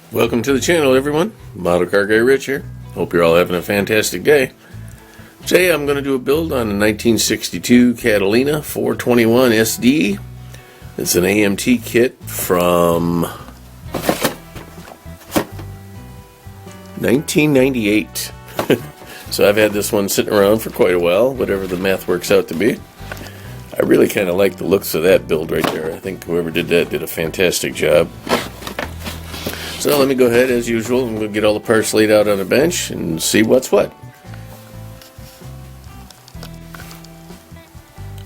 Welcome to the channel, everyone. Model Car Guy Rich here. Hope you're all having a fantastic day. Today I'm going to do a build on a 1962 Catalina 421 SD. It's an AMT kit from 1998. So I've had this one sitting around for quite a while, whatever the math works out to be. I really kind of like the looks of that build right there. I think whoever did that did a fantastic job. So let me go ahead, as usual, and we'll get all the parts laid out on a bench and see what's what.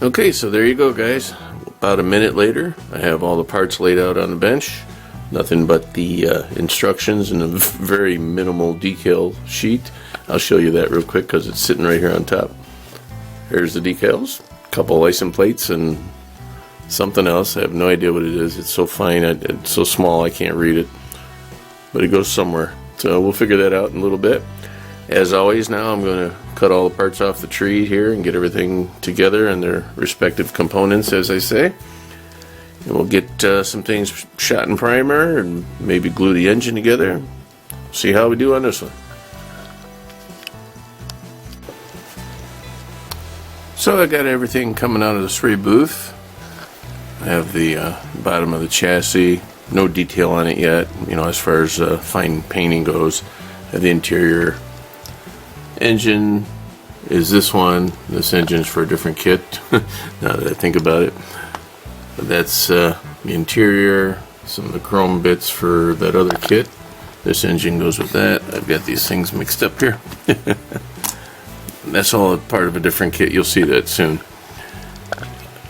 Okay, so there you go, guys. About a minute later, I have all the parts laid out on the bench. Nothing but the instructions and a very minimal decal sheet. I'll show you that real quick because it's sitting right here on top. Here's the decals, a couple license plates, and something else. I have no idea what it is. It's so fine, it's so small I can't read it. But it goes somewhere. So we'll figure that out in a little bit. As always, now I'm going to cut all the parts off the tree here and get everything together and their respective components, as I say. And we'll get some things shot in primer and maybe glue the engine together. See how we do on this one. So I got everything coming out of the spray booth. I have the bottom of the chassis. No detail on it yet, you know, as far as fine painting goes. The interior engine is this one. This engine's for a different kit, now that I think about it. But that's the interior, some of the chrome bits for that other kit. This engine goes with that. I've got these things mixed up here. That's all part of a different kit. You'll see that soon.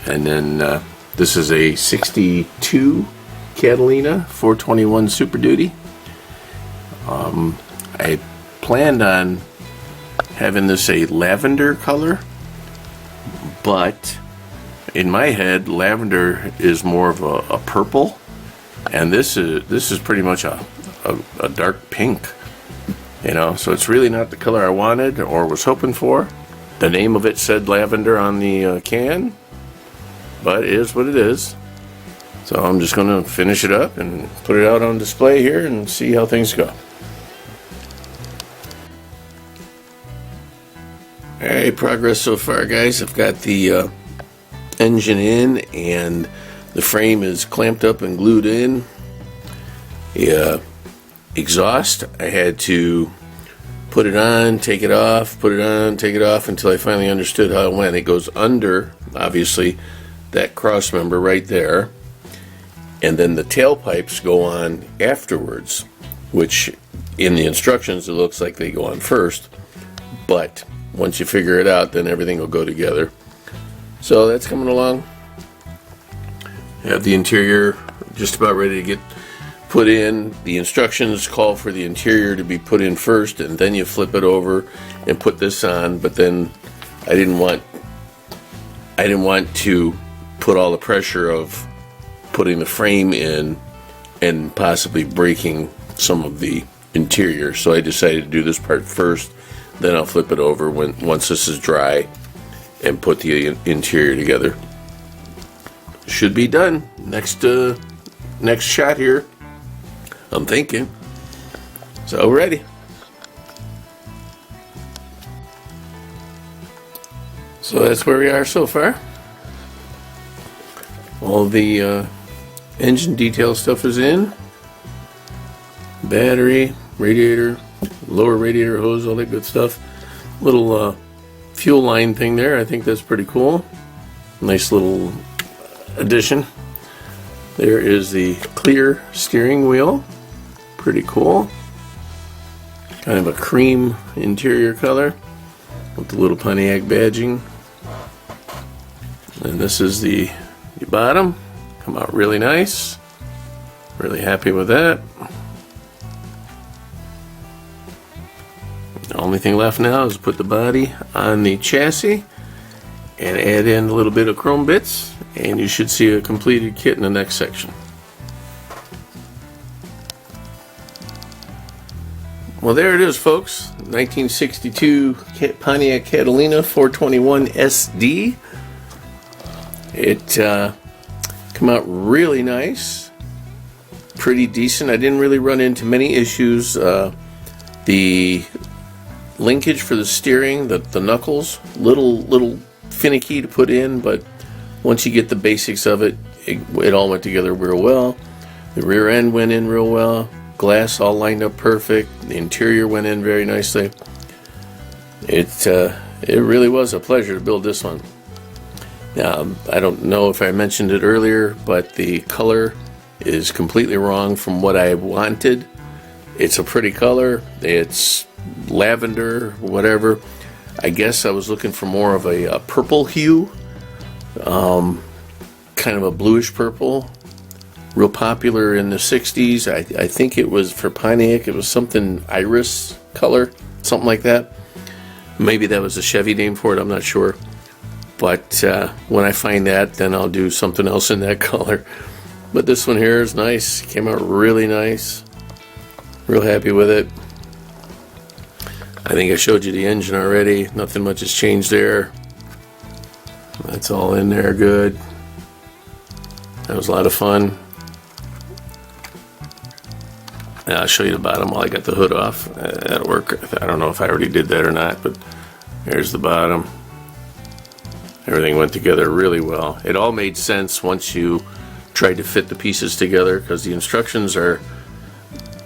And then this is a 62 Catalina 421 Super Duty. I planned on having this a lavender color, but in my head lavender is more of a purple, and this is pretty much a dark pink, you know, so it's really not the color I wanted or was hoping for. The name of it said lavender on the can, but it is what it is. So I'm just going to finish it up and put it out on display here and see how things go. Alright, progress so far, guys. I've got the engine in and the frame is clamped up and glued in. The exhaust, I had to put it on, take it off, put it on, take it off until I finally understood how it went. It goes under, obviously, that cross member right there. And then the tailpipes go on afterwards, which in the instructions it looks like they go on first, but once you figure it out, then everything will go together. So that's coming along. I have the interior just about ready to get put in. The instructions call for the interior to be put in first, and then you flip it over and put this on. But then I didn't want to put all the pressure of putting the frame in and possibly breaking some of the interior, so I decided to do this part first, then I'll flip it over once this is dry and put the interior together. Should be done next shot here, I'm thinking. So ready. So that's where we are so far. All the engine detail stuff is in. Battery, radiator, lower radiator hose, all that good stuff. Little fuel line thing there. I think that's pretty cool. Nice little addition. There is the clear steering wheel. Pretty cool. Kind of a cream interior color with the little Pontiac badging. And this is the bottom. Come out really nice. Really happy with that. The only thing left now is put the body on the chassis and add in a little bit of chrome bits, and you should see a completed kit in the next section. Well, there it is, folks. 1962 Pontiac Catalina 421 SD. It come out really nice. pretty decent. I didn't really run into many issues. The linkage for the steering, the knuckles, little finicky to put in, but once you get the basics of it, it all went together real well. The rear end went in real well. Glass all lined up perfect. The interior went in very nicely. It really was a pleasure to build this one. Now, I don't know if I mentioned it earlier, but the color is completely wrong from what I wanted. It's a pretty color. It's lavender, whatever. I guess I was looking for more of a purple hue, kind of a bluish purple. Real popular in the 60s. I think it was for Pontiac. It was something iris color, something like that. Maybe that was a Chevy name for it. I'm not sure. But when I find that, then I'll do something else in that color. But this one here is nice. Came out really nice. Real happy with it. I think I showed you the engine already. Nothing much has changed there. That's all in there good. That was a lot of fun. Now I'll show you the bottom while I got the hood off. That'll work. I don't know if I already did that or not, but there's the bottom. Everything went together really well. It all made sense once you tried to fit the pieces together, because the instructions are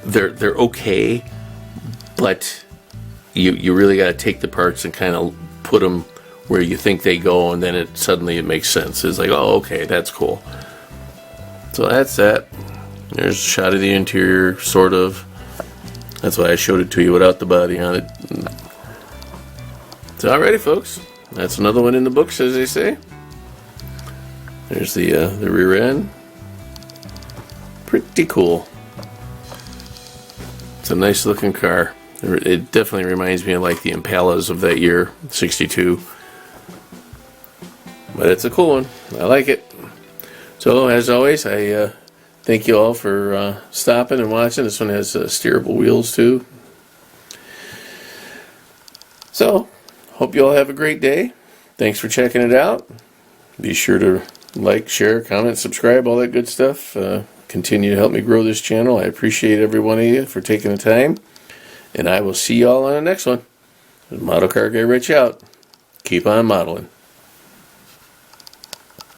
they're okay, but you really got to take the parts and kind of put them where you think they go, and then it suddenly makes sense. It's like, oh, okay, that's cool. So that's that. There's a shot of the interior, sort of. That's why I showed it to you without the body on it. So, alrighty, folks. That's another one in the books, as they say. There's the rear end. Pretty cool. It's a nice looking car. It definitely reminds me of like the Impalas of that year, 62. But it's a cool one. I like it. So, as always, I thank you all for stopping and watching. This one has steerable wheels too. So, hope you all have a great day. Thanks for checking it out. Be sure to like, share, comment, subscribe, all that good stuff. Continue to help me grow this channel. I appreciate every one of you for taking the time. And I will see you all on the next one. Model Car Guy Rich out. Keep on modeling.